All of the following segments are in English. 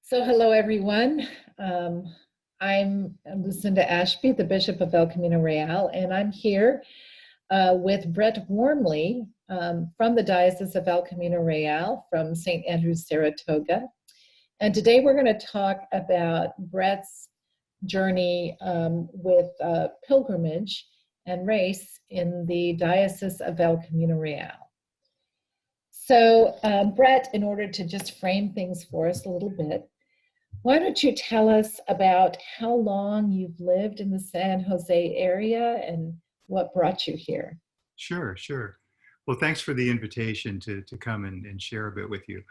So hello, everyone. I'm Lucinda Ashby, the Bishop of El Camino Real, and I'm here with Brett Wormley from the Diocese of El Camino Real from St. Andrew's, Saratoga. And today we're going to talk about Brett's journey with pilgrimage and race in the Diocese of El Camino Real. So Brett, in order to just frame things for us a little bit, why don't you tell us about how long you've lived in the San Jose area and what brought you here? Sure. Well, thanks for the invitation to come and share a bit with you.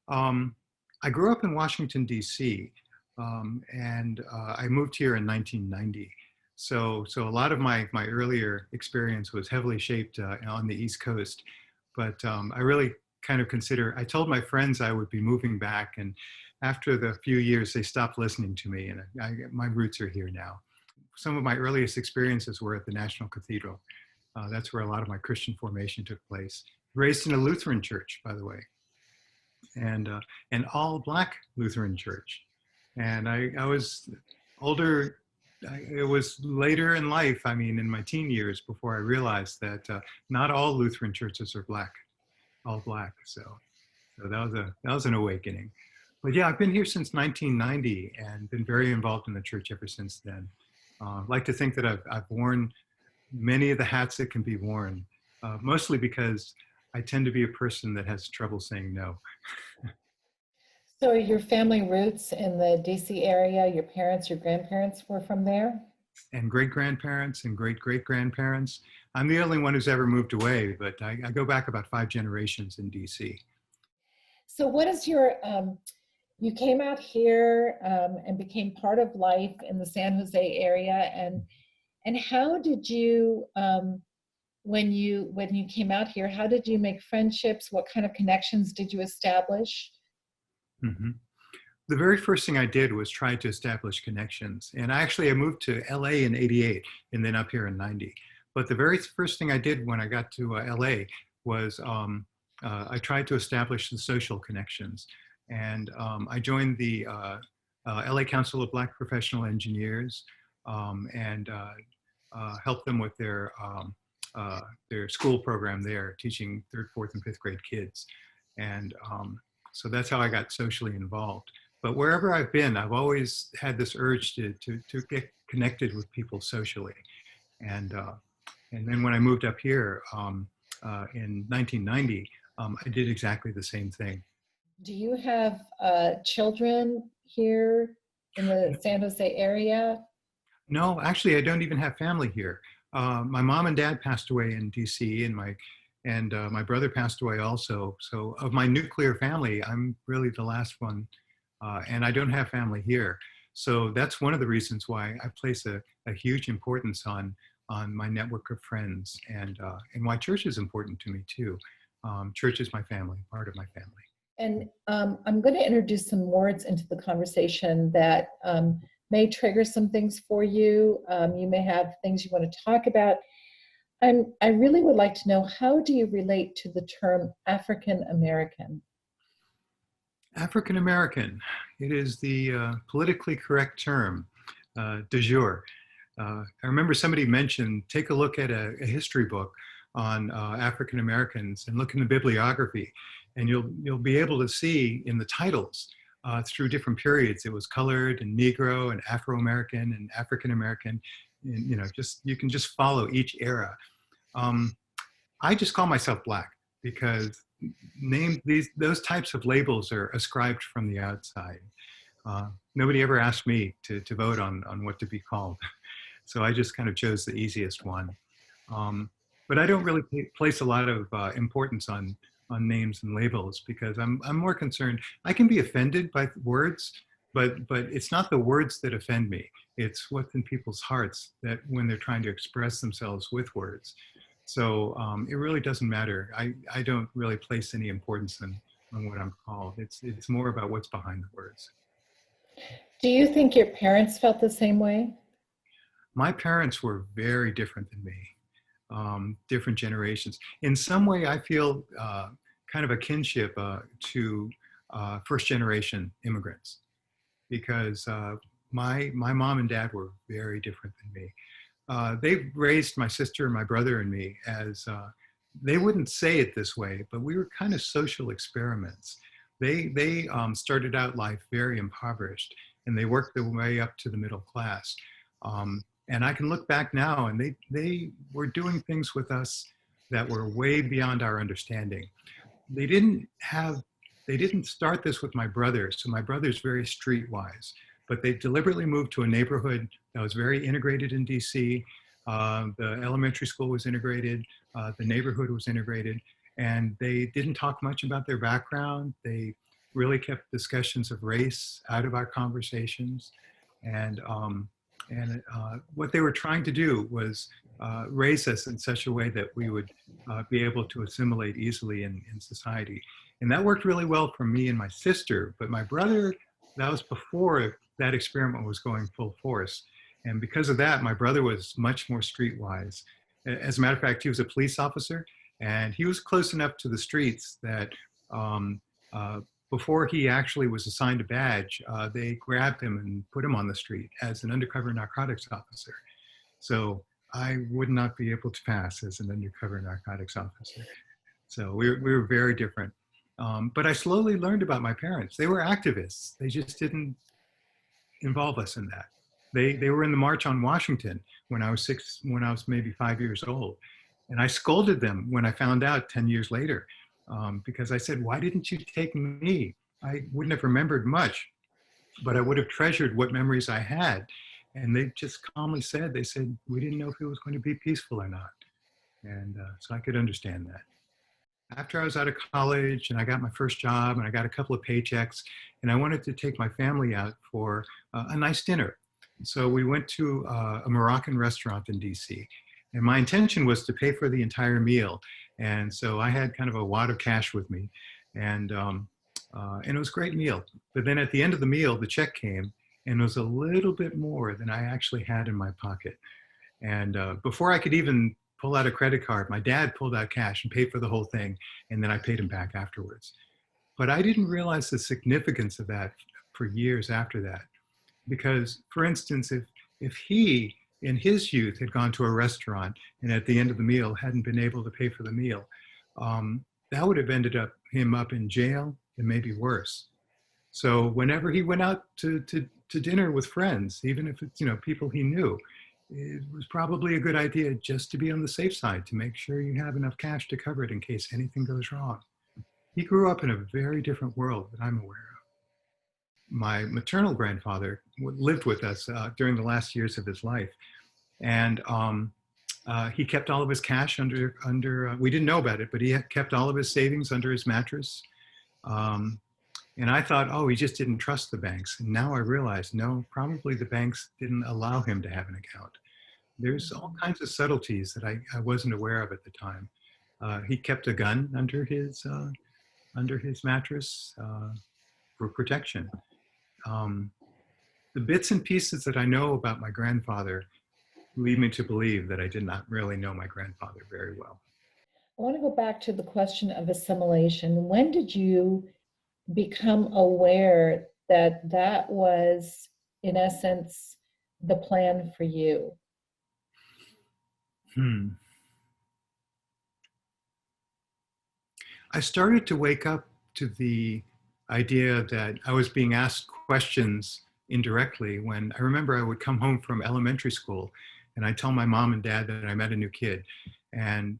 I grew up in Washington, D.C., and I moved here in 1990. So a lot of my earlier experience was heavily shaped on the East Coast. But I really kind of I told my friends I would be moving back, and after the few years, they stopped listening to me, and my roots are here now. Some of my earliest experiences were at the National Cathedral. That's where a lot of my Christian formation took place. Raised in a Lutheran church, by the way, and an all-Black Lutheran church. And I was older. It was later in life, in my teen years, before I realized that not all Lutheran churches are all Black. So that was an awakening. But yeah, I've been here since 1990 and been very involved in the church ever since then. I like to think that I've worn many of the hats that can be worn, mostly because I tend to be a person that has trouble saying no. So are your family roots in the DC area? Your parents, your grandparents were from there? And great-grandparents and great-great-grandparents. I'm the only one who's ever moved away, but I go back about 5 generations in DC. So what is your, you came out here and became part of life in the San Jose area, and how did you, when you came out here, how did you make friendships? What kind of connections did you establish? Mm-hmm. The very first thing I did was try to establish connections. And I moved to LA in 88 and then up here in 90. But the very first thing I did when I got to LA was I tried to establish the social connections. And I joined the LA Council of Black Professional Engineers and helped them with their school program there, teaching 3rd, 4th, and 5th grade kids. And so that's how I got socially involved. But wherever I've been, I've always had this urge to get connected with people socially. And then when I moved up here in 1990, I did exactly the same thing. Do you have children here in the San Jose area? No, actually, I don't even have family here. My mom and dad passed away in DC, and my brother passed away also. So of my nuclear family, I'm really the last one, and I don't have family here. So that's one of the reasons why I place a huge importance on my network of friends, and why church is important to me too. Church is my family, part of my family. And I'm going to introduce some words into the conversation that may trigger some things for you. You may have things you want to talk about. I really would like to know, how do you relate to the term African American? African American, it is the politically correct term, de jure. I remember somebody mentioned, take a look at a history book on African Americans and look in the bibliography, and you'll be able to see in the titles through different periods. It was colored and Negro and Afro-American and African American, and you can just follow each era. I just call myself Black because those types of labels are ascribed from the outside. Nobody ever asked me to vote on what to be called, so I just kind of chose the easiest one. But I don't really place a lot of importance on names and labels because I'm more concerned. I can be offended by words, but it's not the words that offend me. It's what's in people's hearts that when they're trying to express themselves with words. So it really doesn't matter. I don't really place any importance on what I'm called. It's more about what's behind the words. Do you think your parents felt the same way? My parents were very different than me, different generations. In some way, I feel kind of a kinship to first generation immigrants. because my mom and dad were very different than me. They raised my sister and my brother and me as, they wouldn't say it this way, but we were kind of social experiments. They started out life very impoverished, and they worked their way up to the middle class. And I can look back now, and they were doing things with us that were way beyond our understanding. They didn't start this with my brother, so my brother's very streetwise, but they deliberately moved to a neighborhood that was very integrated in DC. The elementary school was integrated, the neighborhood was integrated, and they didn't talk much about their background. They really kept discussions of race out of our conversations. And what they were trying to do was raise us in such a way that we would be able to assimilate easily in society. And that worked really well for me and my sister, but my brother, that was before that experiment was going full force. And because of that, my brother was much more streetwise. As a matter of fact, he was a police officer, and he was close enough to the streets that before he actually was assigned a badge, they grabbed him and put him on the street as an undercover narcotics officer. So I would not be able to pass as an undercover narcotics officer. So we were very different. But I slowly learned about my parents. They were activists. They just didn't involve us in that. They were in the March on Washington when I was maybe 5 years old. And I scolded them when I found out 10 years later, because I said, why didn't you take me? I wouldn't have remembered much, but I would have treasured what memories I had. And they just calmly said, we didn't know if it was going to be peaceful or not. And so I could understand that. After I was out of college and I got my first job and I got a couple of paychecks, and I wanted to take my family out for a nice dinner. So we went to a Moroccan restaurant in DC, and my intention was to pay for the entire meal. And so I had kind of a wad of cash with me, and it was a great meal. But then at the end of the meal, the check came, and it was a little bit more than I actually had in my pocket. And before I could even pull out a credit card, my dad pulled out cash and paid for the whole thing, and then I paid him back afterwards. But I didn't realize the significance of that for years after that. Because, for instance, if he, in his youth, had gone to a restaurant and at the end of the meal hadn't been able to pay for the meal, that would have ended him up in jail and maybe worse. So whenever he went out to dinner with friends, even if it's people he knew, it was probably a good idea just to be on the safe side, to make sure you have enough cash to cover it in case anything goes wrong. He grew up in a very different world that I'm aware of. My maternal grandfather lived with us during the last years of his life. And he kept all of his cash under we didn't know about it, but he kept all of his savings under his mattress. And I thought, oh, he just didn't trust the banks. And now I realize, no, probably the banks didn't allow him to have an account. There's all kinds of subtleties that I wasn't aware of at the time. He kept a gun under his mattress for protection. The bits and pieces that I know about my grandfather lead me to believe that I did not really know my grandfather very well. I want to go back to the question of assimilation. When did you become aware that that was, in essence, the plan for you? I started to wake up to the idea that I was being asked questions indirectly when I remember I would come home from elementary school and I'd tell my mom and dad that I met a new kid, and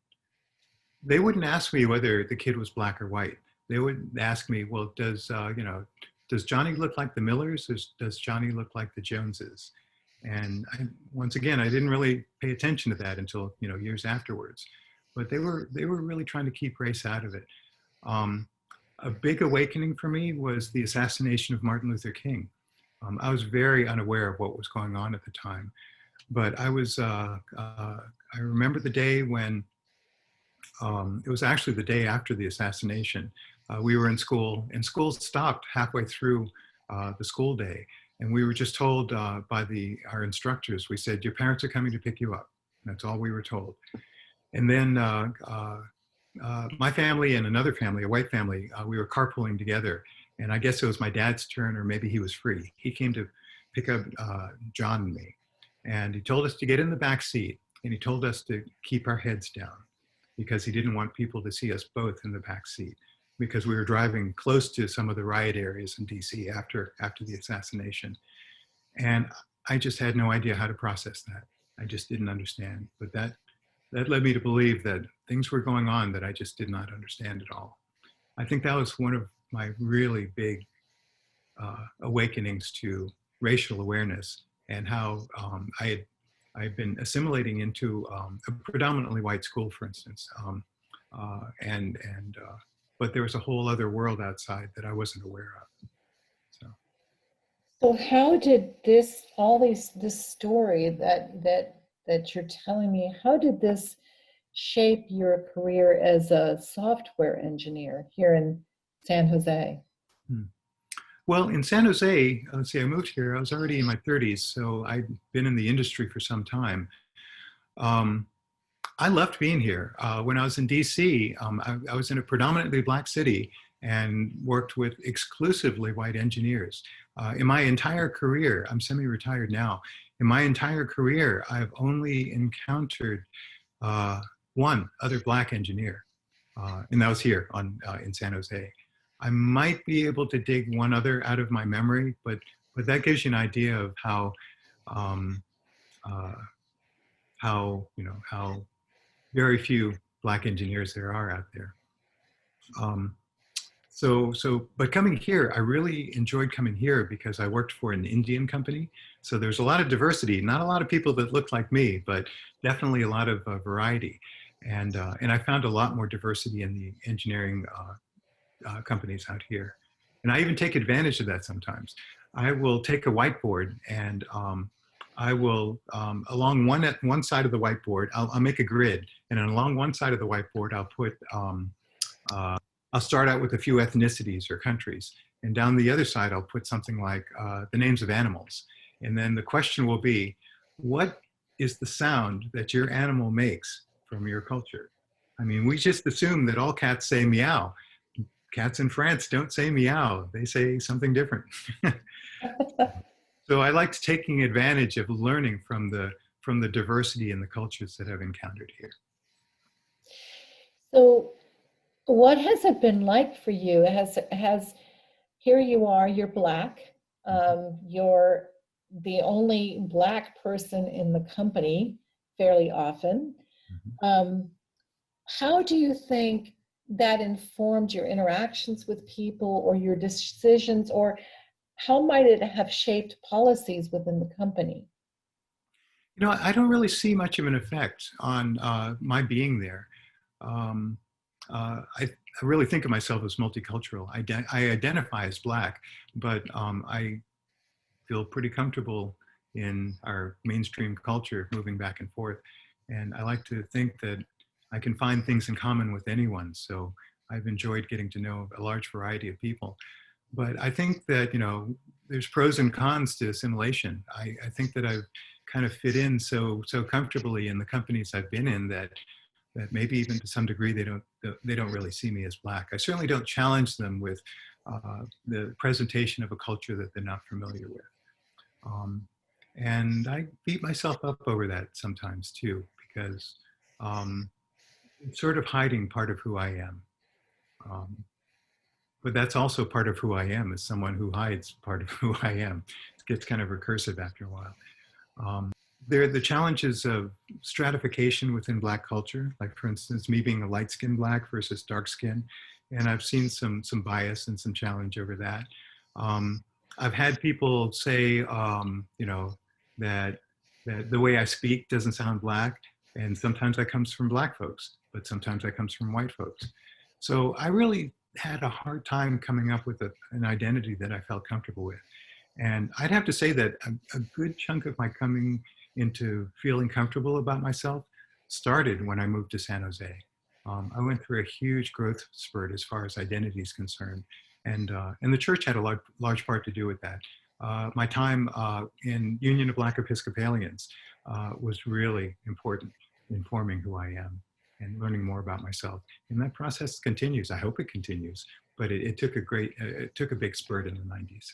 they wouldn't ask me whether the kid was black or white. They would ask me, well, does Johnny look like the Millers, or does Johnny look like the Joneses? And once again, I didn't really pay attention to that until years afterwards. But they were really trying to keep race out of it. A big awakening for me was the assassination of Martin Luther King. I was very unaware of what was going on at the time, but I remember the day when it was actually the day after the assassination. We were in school, and school stopped halfway through the school day. And we were just told by our instructors, we said, your parents are coming to pick you up. That's all we were told. And then my family and another family, a white family, we were carpooling together. And I guess it was my dad's turn, or maybe he was free. He came to pick up John and me. And he told us to get in the back seat. And he told us to keep our heads down because he didn't want people to see us both in the back seat, because we were driving close to some of the riot areas in DC after the assassination. And I just had no idea how to process that. I just didn't understand. But that led me to believe that things were going on that I just did not understand at all. I think that was one of my really big awakenings to racial awareness, and how I've been assimilating into a predominantly white school, for instance, but there was a whole other world outside that I wasn't aware of. So how did this story that you're telling me, how did this shape your career as a software engineer here in San Jose? Well, in San Jose, let's see, I moved here, I was already in my 30s, so I'd been in the industry for some time. I loved being here. When I was in DC, I was in a predominantly Black city and worked with exclusively white engineers. In my entire career, I'm semi-retired now, in my entire career, I've only encountered one other Black engineer, and that was here in San Jose. I might be able to dig one other out of my memory, but that gives you an idea of how very few Black engineers there are out there. But coming here, I really enjoyed coming here because I worked for an Indian company. So there's a lot of diversity, not a lot of people that look like me, but definitely a lot of variety. And I found a lot more diversity in the engineering companies out here. And I even take advantage of that sometimes. I will take a whiteboard and I will, along one side of the whiteboard, I'll make a grid. And along one side of the whiteboard, I'll put, I'll start out with a few ethnicities or countries. And down the other side, I'll put something like the names of animals. And then the question will be, what is the sound that your animal makes from your culture? I mean, we just assume that all cats say meow. Cats in France don't say meow, they say something different. So I liked taking advantage of learning from the diversity in the cultures that I've encountered here. So what has it been like for you? Here you are, you're Black, you're the only Black person in the company fairly often. How do you think that informed your interactions with people or your decisions, or how might it have shaped policies within the company? You know, I don't really see much of an effect on my being there. I really think of myself as multicultural. I identify as Black, but I feel pretty comfortable in our mainstream culture, moving back and forth. And I like to think that I can find things in common with anyone. So I've enjoyed getting to know a large variety of people. But I think that, you know, there's pros and cons to assimilation. I think that I've kind of fit in so comfortably in the companies I've been in that maybe even to some degree they don't really see me as Black. I certainly don't challenge them with the presentation of a culture that they're not familiar with. And I beat myself up over that sometimes too, because it's sort of hiding part of who I am. But that's also part of who I am, as someone who hides part of who I am. It gets kind of recursive after a while. There are the challenges of stratification within Black culture, like for instance, me being a light-skinned Black versus dark skin. And I've seen some bias and some challenge over that. I've had people say, you know, that the way I speak doesn't sound Black. And sometimes that comes from Black folks, but sometimes that comes from white folks. So I really had a hard time coming up with an identity that I felt comfortable with. And I'd have to say that a good chunk of my coming into feeling comfortable about myself started when I moved to San Jose. I went through a huge growth spurt as far as identity is concerned. And the church had a large part to do with that. My time in Union of Black Episcopalians was really important in forming who I am and learning more about myself. And that process continues. I hope it continues. but it took it took a big spurt in the 90s.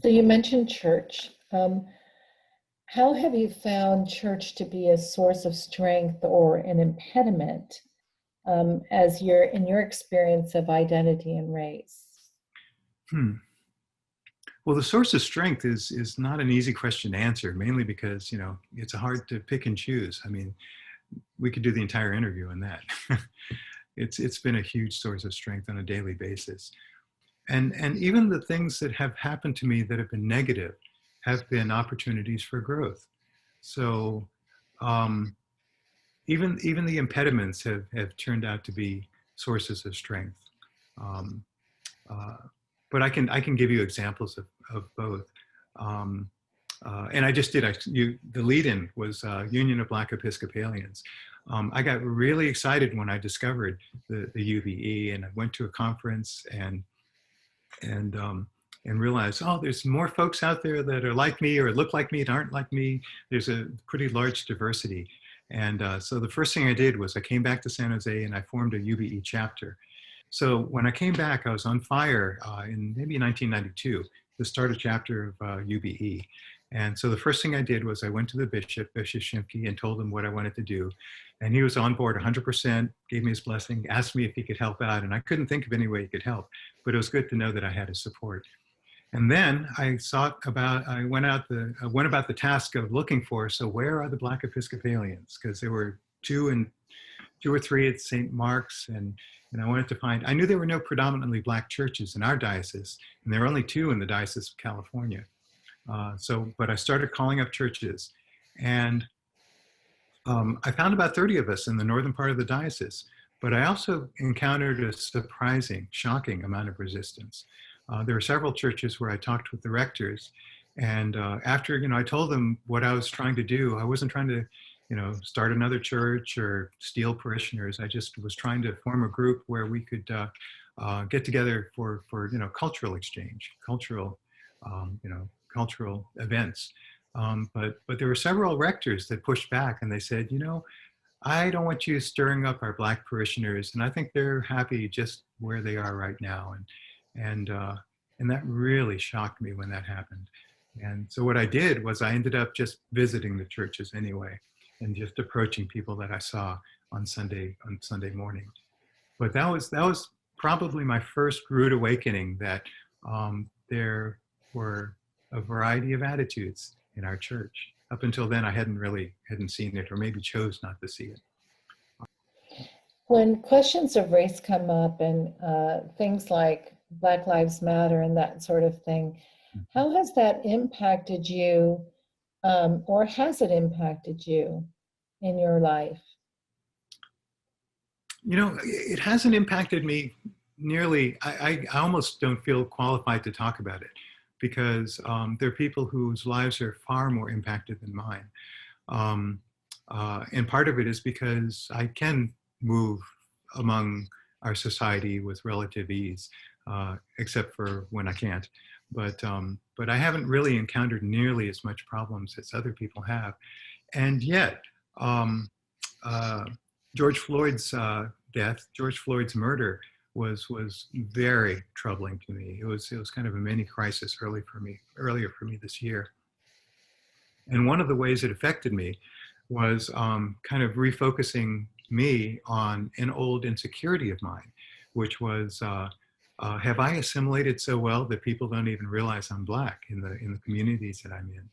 So you mentioned church. How have you found church to be a source of strength or an impediment as in your experience of identity and race? Well, the source of strength is not an easy question to answer, mainly because, it's hard to pick and choose. I mean, we could do the entire interview on that. It's been a huge source of strength on a daily basis. And even the things that have happened to me that have been negative have been opportunities for growth. So even the impediments have turned out to be sources of strength. But I can give you examples of both. And I just did. The lead-in was Union of Black Episcopalians. I got really excited when I discovered the UBE, and I went to a conference and realized, oh, there's more folks out there that are like me or look like me and aren't like me. There's a pretty large diversity. And so the first thing I did was I came back to San Jose and I formed a UBE chapter. So when I came back, I was on fire in maybe 1992 to start a chapter of UBE. And so the first thing I did was I went to the Bishop Shimke, and told him what I wanted to do. And he was on board 100%, gave me his blessing, asked me if he could help out. And I couldn't think of any way he could help, but it was good to know that I had his support. And then I went about the task of looking for, so where are the Black Episcopalians? Because there were two or three at St. Mark's, and I wanted to find, I knew there were no predominantly Black churches in our diocese, and there were only two in the Diocese of California. But I started calling up churches, and I found about 30 of us in the northern part of the diocese, but I also encountered a surprising, shocking amount of resistance. There were several churches where I talked with the rectors, and after, I told them what I was trying to do. I wasn't trying to, start another church or steal parishioners. I just was trying to form a group where we could get together for cultural exchange, cultural events. But there were several rectors that pushed back, and they said, I don't want you stirring up our Black parishioners, and I think they're happy just where they are right now. And that really shocked me when that happened. And so what I did was I ended up just visiting the churches anyway, and just approaching people that I saw on Sunday morning. But that was probably my first rude awakening, that there were a variety of attitudes in our church. Up until then, I hadn't seen it, or maybe chose not to see it. When questions of race come up, and things like Black Lives Matter and that sort of thing, how has that impacted you, or has it impacted you in your life? It hasn't impacted me nearly. I almost don't feel qualified to talk about it, because there are people whose lives are far more impacted than mine. And part of it is because I can move among our society with relative ease, except for when I can't. But I haven't really encountered nearly as much problems as other people have. And yet, George Floyd's death, George Floyd's murder, was very troubling to me. It was kind of a mini crisis earlier for me this year. And one of the ways it affected me was kind of refocusing me on an old insecurity of mine, which was, have I assimilated so well that people don't even realize I'm Black in the communities that I'm in?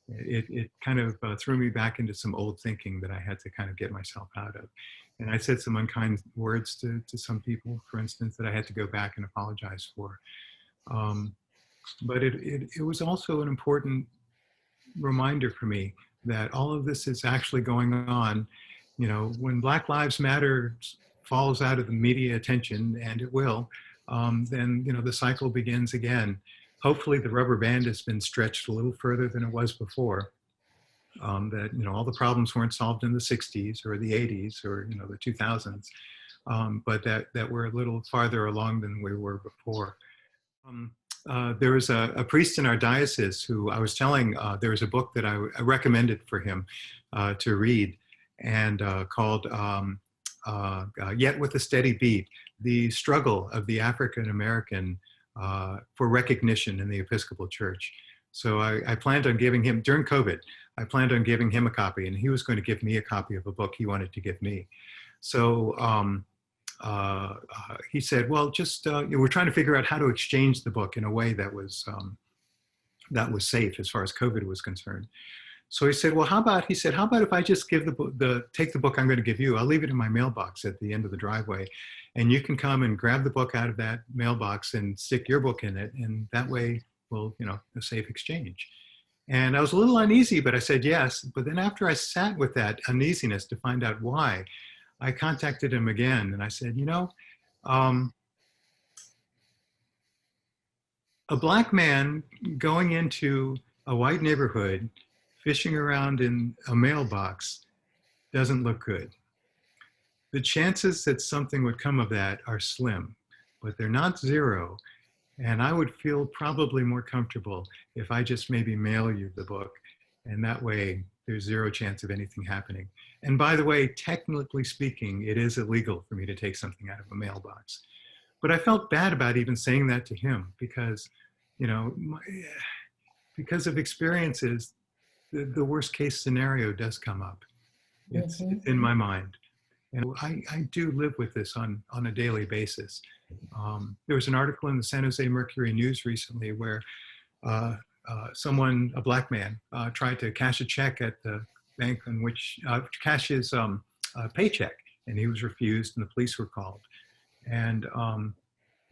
It kind of threw me back into some old thinking that I had to kind of get myself out of. And I said some unkind words to some people, for instance, that I had to go back and apologize for. But it was also an important reminder for me that all of this is actually going on. When Black Lives Matter falls out of the media attention, and it will, then the cycle begins again. Hopefully the rubber band has been stretched a little further than it was before. That all the problems weren't solved in the 60s or the 80s or the 2000s, but that we're a little farther along than we were before. There was a priest in our diocese who I was telling, there was a book that I recommended for him to read, and called Yet with a Steady Beat, the struggle of the African American for recognition in the Episcopal Church. So I planned on giving him, during COVID, I planned on giving him a copy, and he was going to give me a copy of a book he wanted to give me. So he said, well, just, we're trying to figure out how to exchange the book in a way that was safe as far as COVID was concerned. So he said, well, how about if I just give take the book I'm going to give you, I'll leave it in my mailbox at the end of the driveway, and you can come and grab the book out of that mailbox and stick your book in it, and that way we'll, a safe exchange. And I was a little uneasy, but I said yes. But then after I sat with that uneasiness to find out why, I contacted him again, and I said, a Black man going into a white neighborhood, fishing around in a mailbox, doesn't look good. The chances that something would come of that are slim, but they're not zero. And I would feel probably more comfortable if I just maybe mail you the book, and that way there's zero chance of anything happening. And by the way, technically speaking, it is illegal for me to take something out of a mailbox. But I felt bad about even saying that to him because, because of experiences, the worst case scenario does come up. It's in my mind. And I do live with this on a daily basis. There was an article in the San Jose Mercury News recently where a Black man, tried to cash a check at the bank in which, cash his paycheck, and he was refused and the police were called. And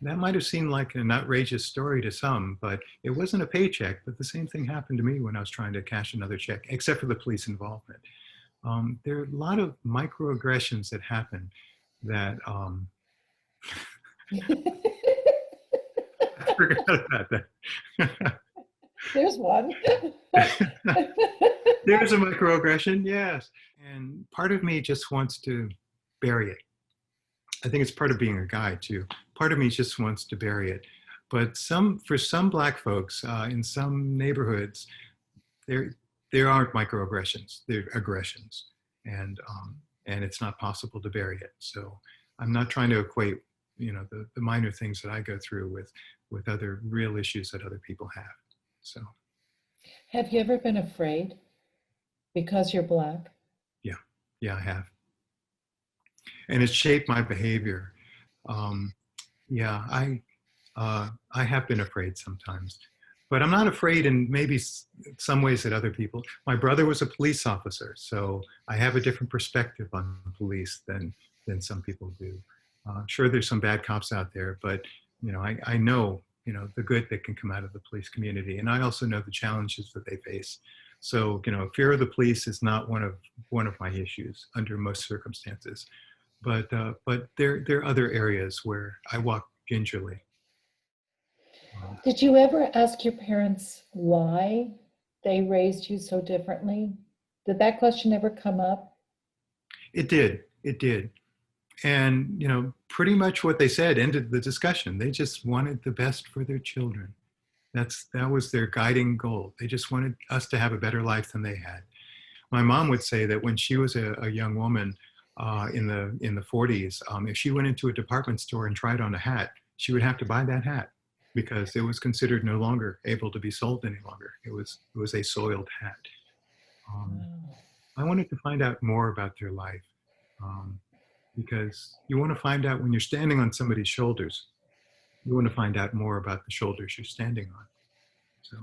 that might have seemed like an outrageous story to some, but it wasn't a paycheck, but the same thing happened to me when I was trying to cash another check, except for the police involvement. There are a lot of microaggressions that happen that, I forgot about that. There's one. There's a microaggression, yes. And part of me just wants to bury it. I think it's part of being a guy too. Part of me just wants to bury it. But for some Black folks in some neighborhoods, there aren't microaggressions, they're aggressions. And it's not possible to bury it. So I'm not trying to equate, the minor things that I go through with other real issues that other people have. So. Have you ever been afraid because you're Black? Yeah, I have. And it's shaped my behavior. I have been afraid sometimes, but I'm not afraid in maybe some ways that other people. My brother was a police officer, so I have a different perspective on police than some people do. Sure, there's some bad cops out there, but I know the good that can come out of the police community, and I also know the challenges that they face. So fear of the police is not one of my issues under most circumstances. But there are other areas where I walk gingerly. Did you ever ask your parents why they raised you so differently? Did that question ever come up? It did. And, pretty much what they said ended the discussion. They just wanted the best for their children. That was their guiding goal. They just wanted us to have a better life than they had. My mom would say that when she was a young woman, in the 40s, if she went into a department store and tried on a hat, she would have to buy that hat because it was considered no longer able to be sold any longer. It was a soiled hat. I wanted to find out more about their life because you want to find out when you're standing on somebody's shoulders, you want to find out more about the shoulders you're standing on. So.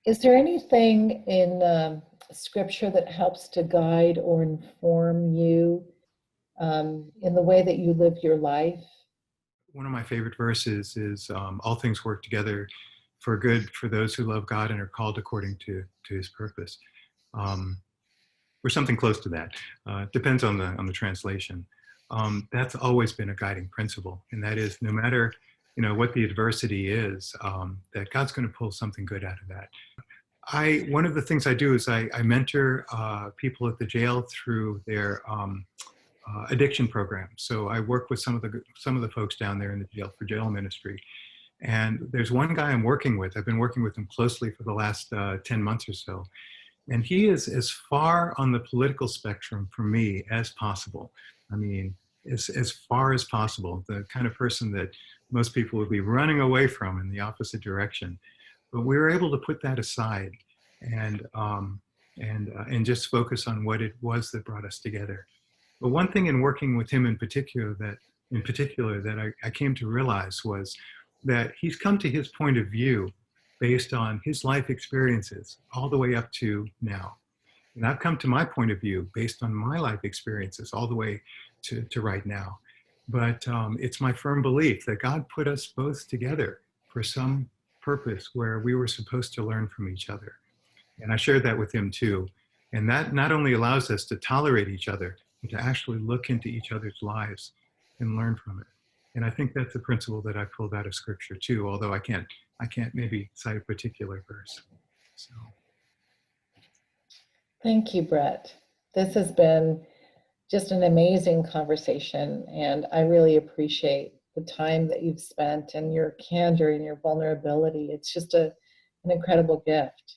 Is there anything in Scripture that helps to guide or inform you in the way that you live your life? One of my favorite verses is all things work together for good for those who love God and are called according to his purpose. Or something close to that. Depends on the translation. That's always been a guiding principle, and that is no matter what the adversity is, that God's going to pull something good out of that. One of the things I do is I mentor people at the jail through their addiction program. So I work with some of the folks down there in the jail for jail ministry. And there's one guy I'm working with. I've been working with him closely for the last 10 months or so. And he is as far on the political spectrum for me as possible. I mean, as far as possible, the kind of person that most people would be running away from in the opposite direction. But we were able to put that aside and just focus on what it was that brought us together. But one thing in working with him in particular that I came to realize was that he's come to his point of view based on his life experiences all the way up to now. And I've come to my point of view based on my life experiences all the way to right now. But it's my firm belief that God put us both together for some purpose where we were supposed to learn from each other. And I shared that with him too. And that not only allows us to tolerate each other, but to actually look into each other's lives and learn from it. And I think that's a principle that I pulled out of scripture too, although I can't maybe cite a particular verse. So. Thank you, Brett. This has been just an amazing conversation, and I really appreciate the time that you've spent and your candor and your vulnerability. It's just an incredible gift.